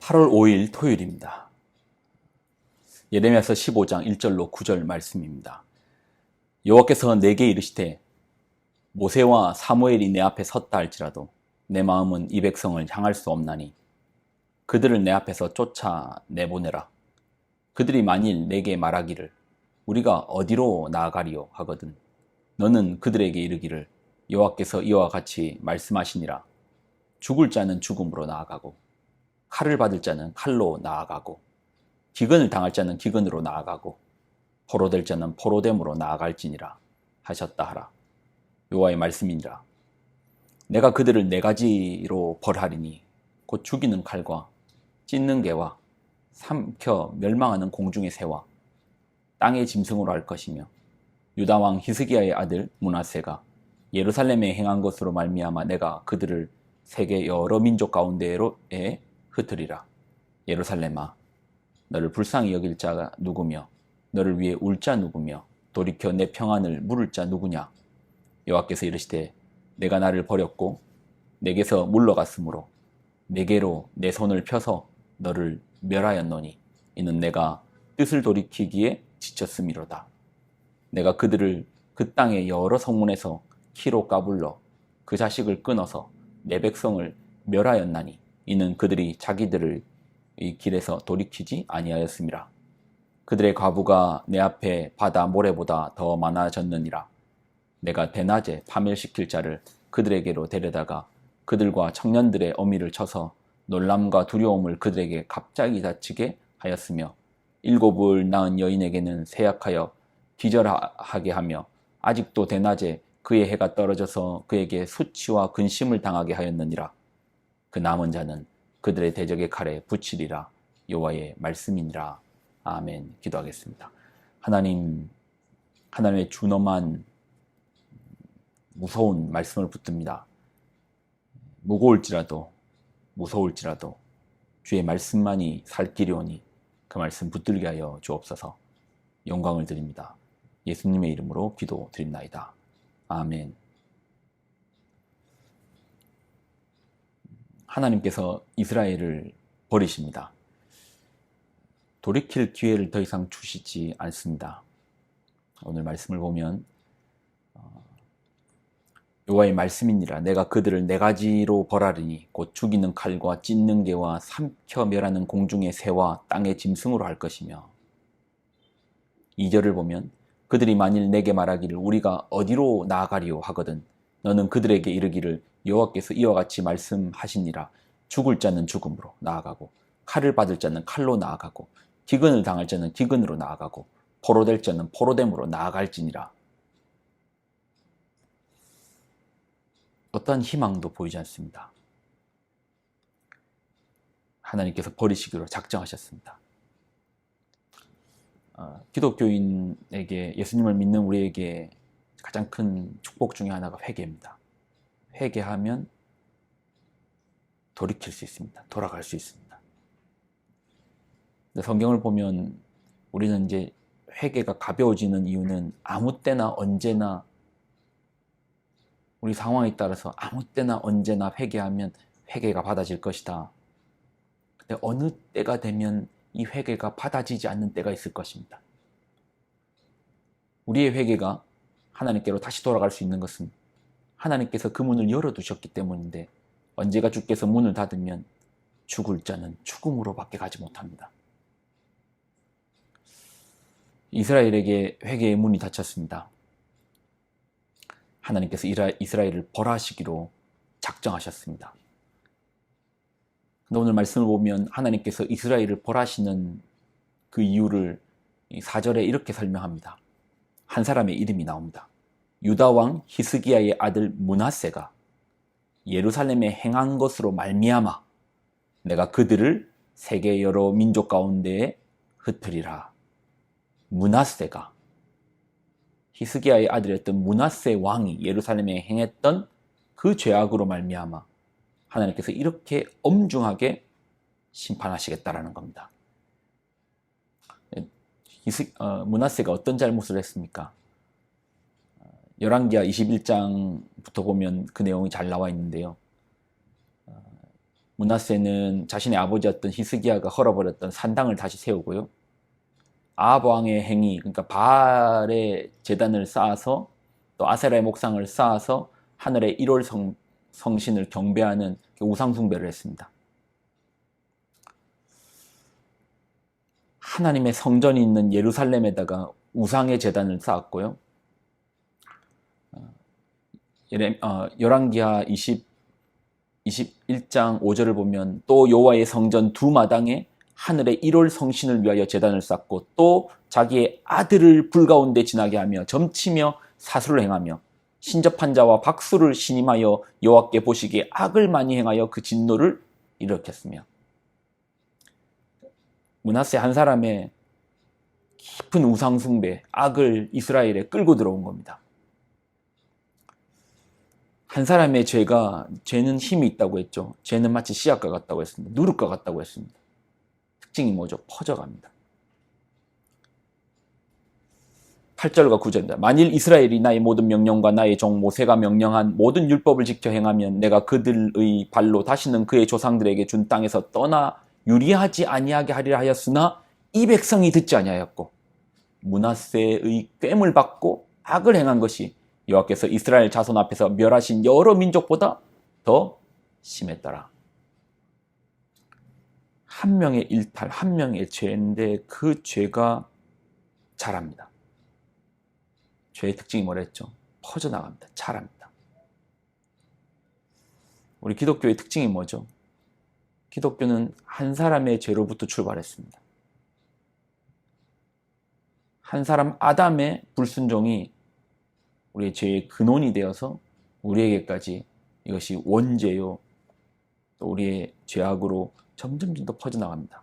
8월 5일 토요일입니다. 예레미야서 15장 1절로 9절 말씀입니다. 여호와께서 내게 이르시되 모세와 사무엘이 내 앞에 섰다 할지라도 내 마음은 이 백성을 향할 수 없나니 그들을 내 앞에서 쫓아 내보내라. 그들이 만일 내게 말하기를 우리가 어디로 나아가리요 하거든 너는 그들에게 이르기를 여호와께서 이와 같이 말씀하시니라. 죽을 자는 죽음으로 나아가고 칼을 받을 자는 칼로 나아가고 기근을 당할 자는 기근으로 나아가고 포로될 자는 포로됨으로 나아갈지니라 하셨다 하라. 여호와의 말씀이니라. 내가 그들을 네 가지로 벌하리니 곧 죽이는 칼과 찢는 개와 삼켜 멸망하는 공중의 새와 땅의 짐승으로 할 것이며 유다 왕 히스기야의 아들 므낫세가 예루살렘에 행한 것으로 말미암아 내가 그들을 세계 여러 민족 가운데에 흩으리라. 예루살렘아, 너를 불쌍히 여길 자가 누구며 너를 위해 울 자 누구며 돌이켜 내 평안을 물을 자 누구냐. 여호와께서 이르시되 내가 나를 버렸고 내게서 물러갔으므로 내게로 내 손을 펴서 너를 멸하였노니 이는 내가 뜻을 돌이키기에 지쳤음이로다. 내가 그들을 그 땅의 여러 성문에서 키로 까불러 그 자식을 끊어서 내 백성을 멸하였나니 이는 그들이 자기들을 이 길에서 돌이키지 아니하였음이라. 그들의 과부가 내 앞에 바다 모래보다 더 많아졌느니라. 내가 대낮에 파멸시킬 자를 그들에게로 데려다가 그들과 청년들의 어미를 쳐서 놀람과 두려움을 그들에게 갑자기 닥치게 하였으며 일곱을 낳은 여인에게는 세약하여 기절하게 하며 아직도 대낮에 그의 해가 떨어져서 그에게 수치와 근심을 당하게 하였느니라. 그 남은 자는 그들의 대적의 칼에 붙이리라. 여호와의 말씀이니라. 아멘. 기도하겠습니다. 하나님, 하나님의 준엄한 무서운 말씀을 붙듭니다. 무거울지라도 무서울지라도 주의 말씀만이 살 길이오니 그 말씀 붙들게 하여 주옵소서. 영광을 드립니다. 예수님의 이름으로 기도드립나이다. 아멘. 하나님께서 이스라엘을 버리십니다. 돌이킬 기회를 더 이상 주시지 않습니다. 오늘 말씀을 보면 여호와의 말씀이니라. 내가 그들을 네 가지로 벌하리니 곧 죽이는 칼과 찢는 개와 삼켜 멸하는 공중의 새와 땅의 짐승으로 할 것이며 2절을 보면 그들이 만일 내게 말하기를 우리가 어디로 나아가리요 하거든 너는 그들에게 이르기를 여호와께서 이와 같이 말씀하시니라. 죽을 자는 죽음으로 나아가고 칼을 받을 자는 칼로 나아가고 기근을 당할 자는 기근으로 나아가고 포로될 자는 포로됨으로 나아갈지니라. 어떠한 희망도 보이지 않습니다. 하나님께서 버리시기로 작정하셨습니다. 기독교인에게 예수님을 믿는 우리에게 가장 큰 축복 중에 하나가 회개입니다. 회개하면 돌이킬 수 있습니다. 돌아갈 수 있습니다. 성경을 보면 우리는 이제 회개가 가벼워지는 이유는 아무 때나 언제나 우리 상황에 따라서 아무 때나 언제나 회개하면 회개가 받아질 것이다. 근데 어느 때가 되면 이 회개가 받아지지 않는 때가 있을 것입니다. 우리의 회개가 하나님께로 다시 돌아갈 수 있는 것은 하나님께서 그 문을 열어두셨기 때문인데 언제가 주께서 문을 닫으면 죽을 자는 죽음으로 밖에 가지 못합니다. 이스라엘에게 회개의 문이 닫혔습니다. 하나님께서 이스라엘을 벌하시기로 작정하셨습니다. 근데 오늘 말씀을 보면 하나님께서 이스라엘을 벌하시는 그 이유를 4절에 이렇게 설명합니다. 한 사람의 이름이 나옵니다. 유다 왕 히스기야의 아들 므낫세가 예루살렘에 행한 것으로 말미암아 내가 그들을 세계 여러 민족 가운데에 흩으리라. 므낫세가 히스기야의 아들이었던 므낫세 왕이 예루살렘에 행했던 그 죄악으로 말미암아 하나님께서 이렇게 엄중하게 심판하시겠다라는 겁니다. 므낫세가 어떤 잘못을 했습니까? 열왕기하 21장부터 보면 그 내용이 잘 나와 있는데요. 므낫세는 자신의 아버지였던 히스기야가 헐어버렸던 산당을 다시 세우고요. 아합 왕의 행위, 그러니까 바알의 제단을 쌓아서 또 아세라의 목상을 쌓아서 하늘의 1월 성신을 경배하는 우상 숭배를 했습니다. 하나님의 성전이 있는 예루살렘에다가 우상의 제단을 쌓았고요. 열왕기하 21장 5절을 보면 또 여호와의 성전 두 마당에 하늘의 1월 성신을 위하여 제단을 쌓고 또 자기의 아들을 불 가운데 지나게 하며 점치며 사수를 행하며 신접한 자와 박수를 신임하여 여호와께 보시기에 악을 많이 행하여 그 진노를 일으켰으며. 므낫세 한 사람의 깊은 우상 숭배, 악을 이스라엘에 끌고 들어온 겁니다. 한 사람의 죄는 힘이 있다고 했죠. 죄는 마치 씨앗과 같다고 했습니다. 누룩과 같다고 했습니다. 특징이 뭐죠? 퍼져갑니다. 8절과 9절입니다. 만일 이스라엘이 나의 모든 명령과 나의 종 모세가 명령한 모든 율법을 지켜 행하면 내가 그들의 발로 다시는 그의 조상들에게 준 땅에서 떠나 유리하지 아니하게 하리라 하였으나 이 백성이 듣지 아니하였고 므낫세의 괸을 받고 악을 행한 것이 여호와께서 이스라엘 자손 앞에서 멸하신 여러 민족보다 더 심했더라. 한 명의 일탈, 한 명의 죄인데 그 죄가 자랍니다. 죄의 특징이 뭐랬죠? 퍼져나갑니다. 자랍니다. 우리 기독교의 특징이 뭐죠? 기독교는 한 사람의 죄로부터 출발했습니다. 한 사람 아담의 불순종이 우리의 죄의 근원이 되어서 우리에게까지 이것이 원죄요, 또 우리의 죄악으로 점점 더 퍼져나갑니다.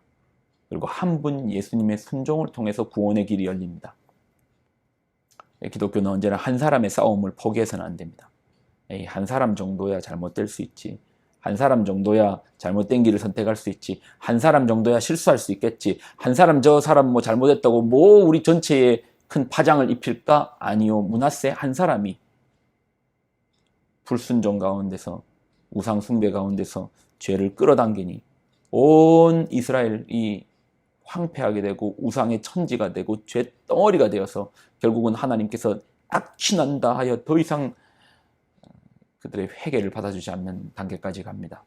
그리고 한 분 예수님의 순종을 통해서 구원의 길이 열립니다. 기독교는 언제나 한 사람의 싸움을 포기해서는 안 됩니다. 한 사람 정도야 잘못될 수 있지. 한 사람 정도야 잘못된 길을 선택할 수 있지. 한 사람 정도야 실수할 수 있겠지. 한 사람 저 사람 뭐 잘못했다고 뭐 우리 전체에 큰 파장을 입힐까? 아니요. 므낫세 한 사람이 불순종 가운데서 우상 숭배 가운데서 죄를 끌어당기니 온 이스라엘이 황폐하게 되고 우상의 천지가 되고 죄 덩어리가 되어서 결국은 하나님께서 악취난다 하여 더 이상 그들의 회개를 받아주지 않는 단계까지 갑니다.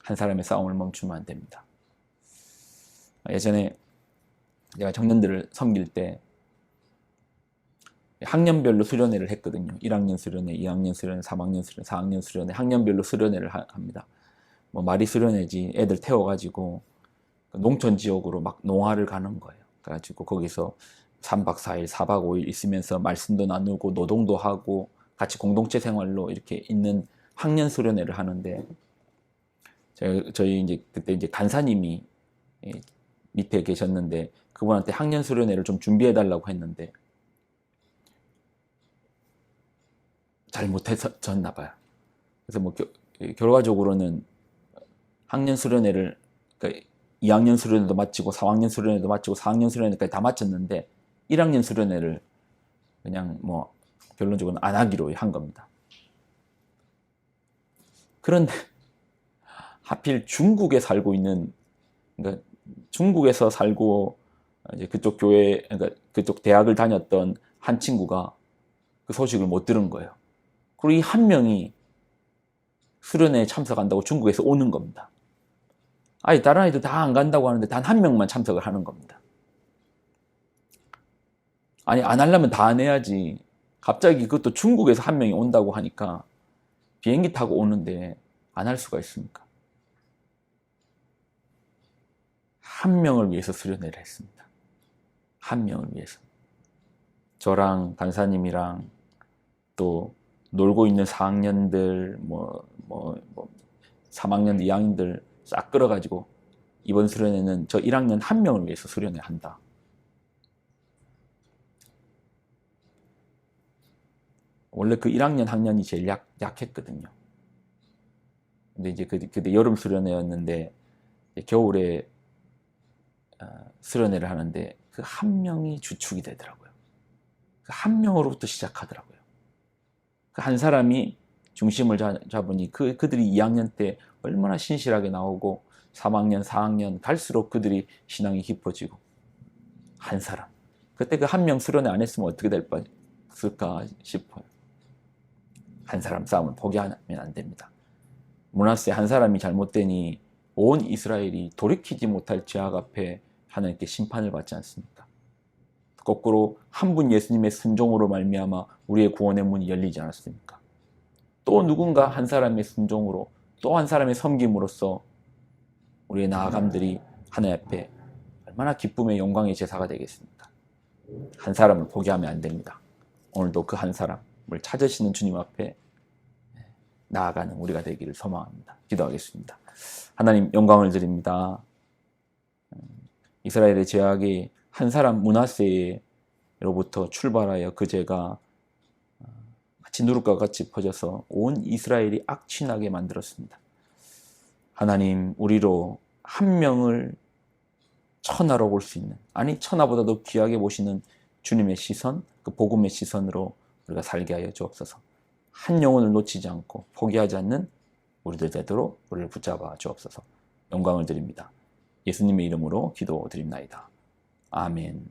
한 사람의 싸움을 멈추면 안 됩니다. 예전에 제가 청년들을 섬길 때 학년별로 수련회를 했거든요. 1학년 수련회, 2학년 수련회, 3학년 수련회, 4학년 수련회, 학년별로 수련회를 합니다. 뭐 말이 수련회지 애들 태워가지고 농촌 지역으로 막 농화를 가는 거예요. 그래가지고 거기서 3박 4일, 4박 5일 있으면서 말씀도 나누고 노동도 하고 같이 공동체 생활로 이렇게 있는 학년 수련회를 하는데 저희 이제 그때 이제 간사님이 밑에 계셨는데 그분한테 학년 수련회를 좀 준비해 달라고 했는데 잘 못해졌나 봐요. 그래서 뭐 결과적으로는 학년 수련회를 그러니까 2학년 수련회도 마치고 3학년 수련회도 마치고 4학년 수련회까지 다 마쳤는데 1학년 수련회를 그냥 뭐 결론적으로는 안 하기로 한 겁니다. 그런데 하필 중국에 살고 있는, 그러니까 중국에서 살고 이제 그쪽 교회, 그러니까 그쪽 대학을 다녔던 한 친구가 그 소식을 못 들은 거예요. 그리고 이 한 명이 수련회에 참석한다고 중국에서 오는 겁니다. 아니 다른 아이들 다 안 간다고 하는데 단 한 명만 참석을 하는 겁니다. 아니 안 하려면 다 안 해야지. 갑자기 그것도 중국에서 한 명이 온다고 하니까 비행기 타고 오는데 안 할 수가 있습니까? 한 명을 위해서 수련회를 했습니다. 한 명을 위해서. 저랑 간사님이랑 또 놀고 있는 4학년들, 3학년, 2학년들 싹 끌어가지고 이번 수련회는 저 1학년 한 명을 위해서 수련회 한다. 원래 그 1학년 학년이 제일 약했거든요. 근데 이제 그때 여름 수련회였는데 겨울에 수련회를 하는데 그 한 명이 주축이 되더라고요. 그 한 명으로부터 시작하더라고요. 그 한 사람이 중심을 잡으니 그들이 2학년 때 얼마나 신실하게 나오고 3학년, 4학년 갈수록 그들이 신앙이 깊어지고 한 사람. 그때 그 한 명 수련회 안 했으면 어떻게 됐을까 싶어요. 한 사람 싸움을 포기하면 안 됩니다. 므낫세 한 사람이 잘못되니 온 이스라엘이 돌이키지 못할 죄악 앞에 하나님께 심판을 받지 않습니까? 거꾸로 한 분 예수님의 순종으로 말미암아 우리의 구원의 문이 열리지 않았습니까? 또 누군가 한 사람의 순종으로 또 한 사람의 섬김으로써 우리의 나아감들이 하나님 앞에 얼마나 기쁨의 영광의 제사가 되겠습니까? 한 사람을 포기하면 안 됩니다. 오늘도 그 한 사람을 찾으시는 주님 앞에 나아가는 우리가 되기를 소망합니다. 기도하겠습니다. 하나님 영광을 드립니다. 이스라엘의 죄악이 한 사람 므낫세로부터 출발하여 그 죄가 마치 누룩과 같이 퍼져서 온 이스라엘이 악취나게 만들었습니다. 하나님, 우리로 한 명을 천하로 볼 수 있는, 아니 천하보다도 귀하게 보시는 주님의 시선, 그 복음의 시선으로 우리가 살게 하여 주옵소서. 한 영혼을 놓치지 않고 포기하지 않는 우리들 되도록 우리를 붙잡아 주옵소서. 영광을 드립니다. 예수님의 이름으로 기도드립나이다. 아멘.